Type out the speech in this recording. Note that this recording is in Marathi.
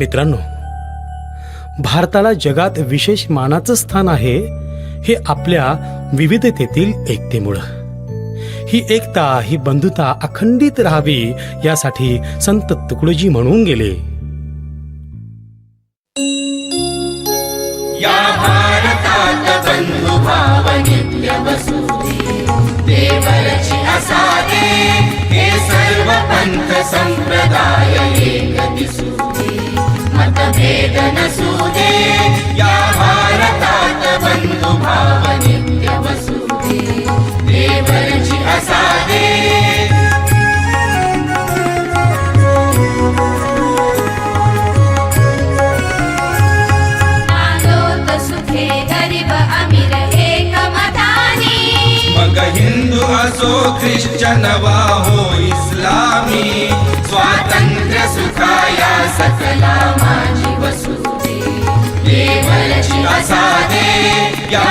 मित्रांनो, भारताला जगात विशेष मानाचं स्थान आहे हे आपल्या विविधतेतील एकतेमुळं। ही एकता, ही बंधुता अखंडित राहावी यासाठी संत तुकडोजी म्हणून गेले, या भारतात बंधुभाव नित्य वसुदे, देवरची असादे हे सर्व पंथ संप्रदाय एक दिसुदे, मतभेद नसुदे। या भारतात बंधुभाव नित्य वसुदे, देवरची असादे। मग हिंदू असो ख्रिश्चन वा हो इस्लामी, स्वातंत्र्य सुखाया सकला माझी वसुदे, देवरची असादे। या